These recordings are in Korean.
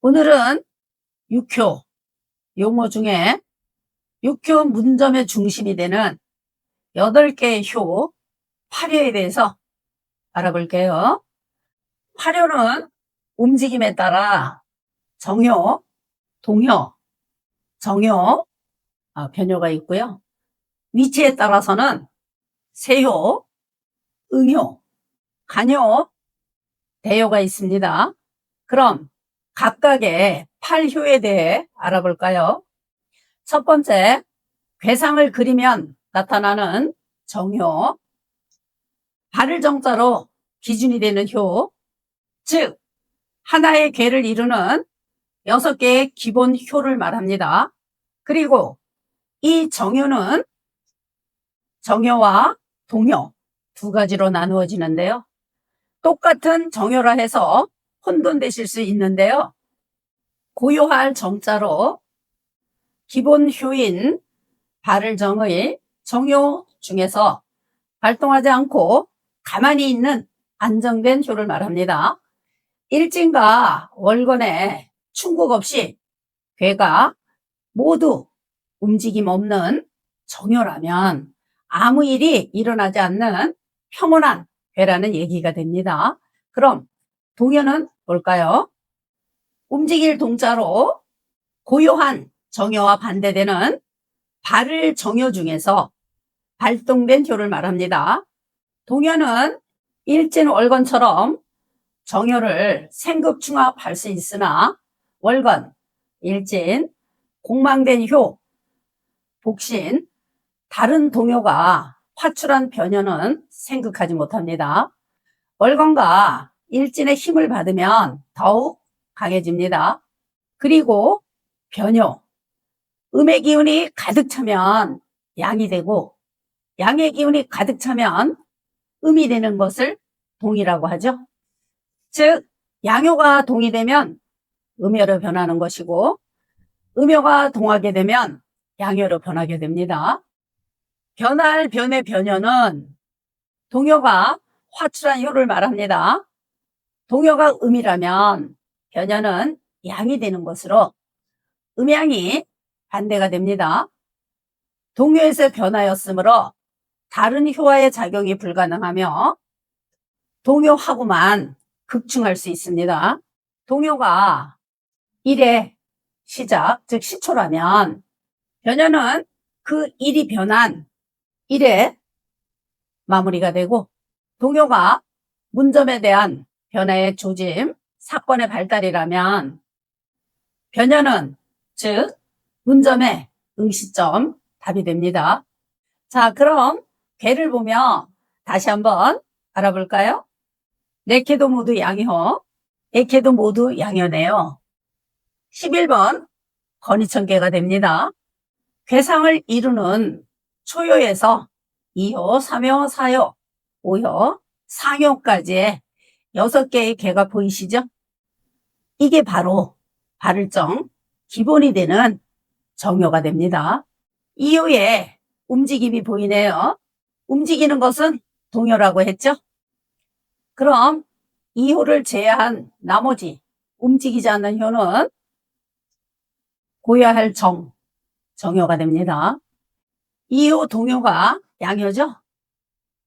오늘은 6교 용어 중에 6교 문점의 중심이 되는 8개의 효, 파료에 대해서 알아볼게요. 파료는 움직임에 따라 정효, 동효, 정효, 변효가 있고요. 위치에 따라서는 세효, 응효, 간효, 대효가 있습니다. 그럼 각각의 8효에 대해 알아볼까요? 첫 번째, 괴상을 그리면 나타나는 정효, 발을 정자로 기준이 되는 효, 즉 하나의 괴를 이루는 6개의 기본 효를 말합니다. 그리고 이 정효는 정효와 동효 두 가지로 나누어지는데요. 똑같은 정효라 해서 혼돈되실 수 있는데요. 고요할 정자로 기본 효인 발을 정의 정효 중에서 발동하지 않고 가만히 있는 안정된 효를 말합니다. 일진과 월건에 충곡 없이 괴가 모두 움직임 없는 정효라면 아무 일이 일어나지 않는 평온한 괴라는 얘기가 됩니다. 그럼 동효는 뭘까요? 움직일 동자로 고요한 정효와 반대되는 발을 정효 중에서 발동된 효를 말합니다. 동효는 일진 월건처럼 정효를 생극충합할 수 있으나 월건, 일진, 공망된 효, 복신, 다른 동효가 화출한 변효는 생극하지 못합니다. 월건과 일진의 힘을 받으면 더욱 강해집니다. 그리고 변효, 음의 기운이 가득 차면 양이 되고 양의 기운이 가득 차면 음이 되는 것을 동이라고 하죠. 즉 양효가 동이 되면 음효로 변하는 것이고 음효가 동하게 되면 양효로 변하게 됩니다. 변할 변의 변효는 동효가 화출한 효를 말합니다. 동효가 음이라면 변효는 양이 되는 것으로 음양이 반대가 됩니다. 동효에서 변하였으므로 다른 효와의 작용이 불가능하며 동효하고만 극충할 수 있습니다. 동효가 1의 시작, 즉 시초라면 변효는 그 1이 변한 1의 마무리가 되고 동효가 문점에 대한 변화의 조짐, 사건의 발달이라면 변효는 즉 문점의 응시점, 답이 됩니다. 자, 그럼 괴를 보며 다시 한번 알아볼까요? 4개도 모두 양효, 4개도 모두 양효네요. 11번 건이천괴가 됩니다. 괴상을 이루는 초효에서 2효, 3효, 4효, 5효, 상효까지의 6개의 괴가 보이시죠? 이게 바로 발을정, 기본이 되는 정효가 됩니다. 2효에 움직임이 보이네요. 움직이는 것은 동효라고 했죠? 그럼 2효를 제외한 나머지 움직이지 않는 효는 고여할 정효가 됩니다. 2효 동효가 양효죠?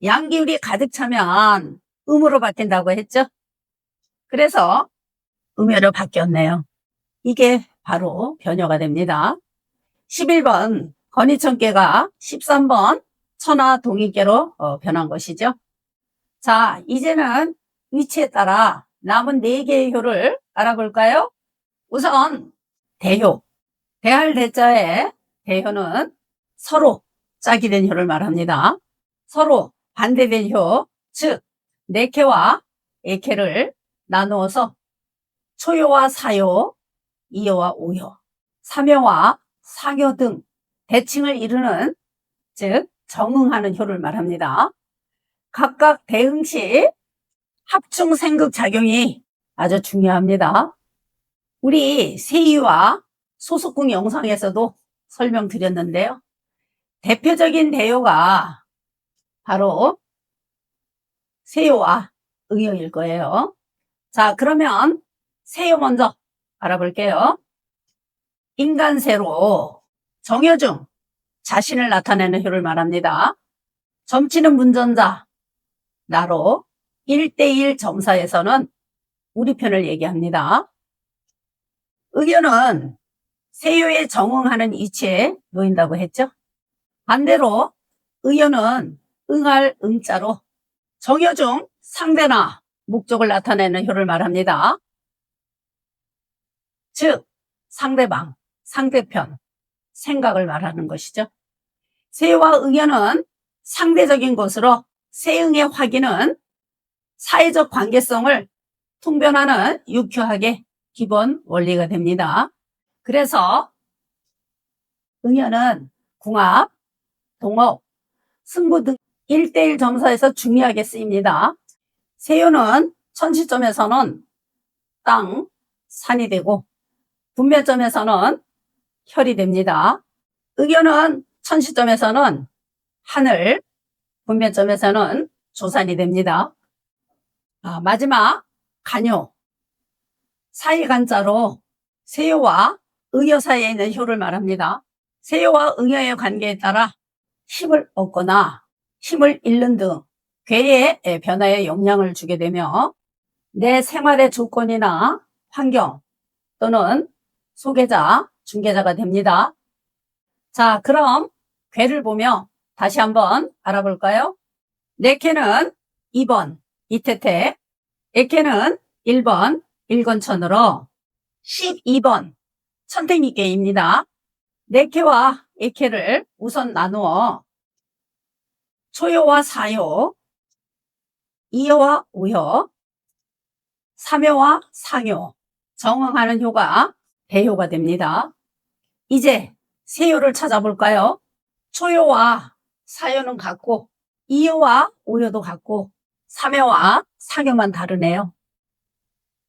양기운이 가득 차면 음으로 바뀐다고 했죠? 그래서 음효로 바뀌었네요. 이게 바로 변효가 됩니다. 11번 건이천괴가 13번 천하동인괴로 변한 것이죠. 자, 이제는 위치에 따라 남은 4개의 효를 알아볼까요? 우선 대효, 대할 대자의 대효는 서로 짝이 된 효를 말합니다. 서로 반대된 효, 즉 4개와 1개를 나누어서 초효와 사효, 2효와 5효, 3효와 상효 등 대칭을 이루는, 즉 정응하는 효를 말합니다. 각각 대응 시 합충 생극 작용이 아주 중요합니다. 우리 세이와 소속궁 영상에서도 설명드렸는데요. 대표적인 대효가 바로 세요와 응요일 거예요. 자, 그러면 세요 먼저 알아볼게요. 인간세로 정여중, 자신을 나타내는 효를 말합니다. 점치는 문전자, 나로 1대1 점사에서는 우리 편을 얘기합니다. 응요는 세요에 정응하는 이치에 놓인다고 했죠. 반대로 의요는 응할 응자로 정여중 상대나 목적을 나타내는 효를 말합니다. 즉 상대방, 상대편, 생각을 말하는 것이죠. 세요와 응요는 상대적인 것으로 세응의 확인은 사회적 관계성을 통변하는 유효하게 기본 원리가 됩니다. 그래서 응요는 궁합, 동업, 승부 등 1대1 점사에서 중요하게 쓰입니다. 세요는 천시점에서는 땅, 산이 되고 분배점에서는 혈이 됩니다. 응요는 천시점에서는 하늘, 분배점에서는 조산이 됩니다. 마지막 간요, 사이간자로 세요와 응요 사이에 있는 효를 말합니다. 세요와 응요의 관계에 따라 힘을 얻거나 힘을 잃는 등 괴의 변화에 영향을 주게 되며 내 생활의 조건이나 환경 또는 소개자, 중개자가 됩니다. 자, 그럼 괴를 보며 다시 한번 알아볼까요? 내캐는 2번 이태태, 애캐는 1번 일건천으로 12번 천택니께입니다. 내캐와 애캐를 우선 나누어 초효와 사효, 이효와 우효, 삼효와 상효, 정응하는 효가 대효가 됩니다. 이제 세효를 찾아볼까요? 초효와 사효는 같고 이효와 우효도 같고 삼효와 상효만 다르네요.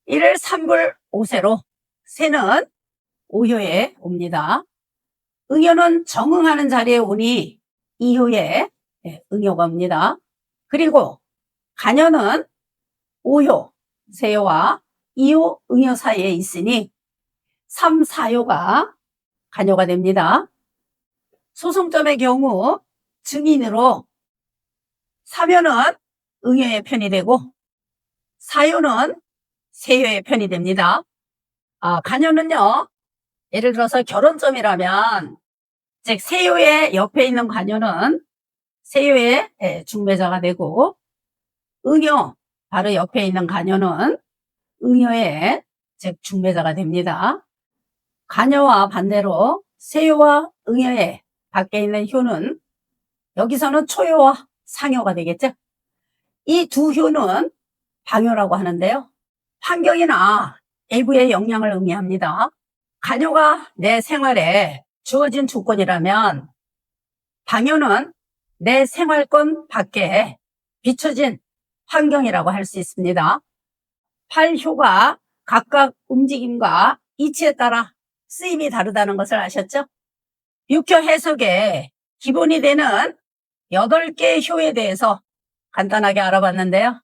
이를 3불 5세로 세는 오효에 옵니다. 응효는 정응하는 자리에 오니 이효에 응효가 옵니다. 그리고 간효는 오효, 세효와 이효, 응효 사이에 있으니 3, 4효가 간효가 됩니다. 소송점의 경우 증인으로 3효는 응효의 편이 되고 4효는 세효의 편이 됩니다. 간효는요, 예를 들어서 결혼점이라면 즉 세효의 옆에 있는 간효는 세효의 중매자가 되고 응효, 바로 옆에 있는 간효는 응효의 즉 중매자가 됩니다. 간효와 반대로 세효와 응효의 밖에 있는 효는 여기서는 초효와 상효가 되겠죠. 이 두 효는 방효라고 하는데요. 환경이나 외부의 영향을 의미합니다. 간효가 내 생활에 주어진 조건이라면 방효는 내 생활권 밖에 비춰진 환경이라고 할 수 있습니다. 8효가 각각 움직임과 이치에 따라 쓰임이 다르다는 것을 아셨죠? 6효 해석의 기본이 되는 8개의 효에 대해서 간단하게 알아봤는데요.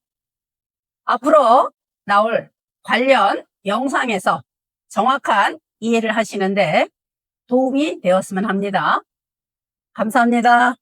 앞으로 나올 관련 영상에서 정확한 이해를 하시는데 도움이 되었으면 합니다. 감사합니다.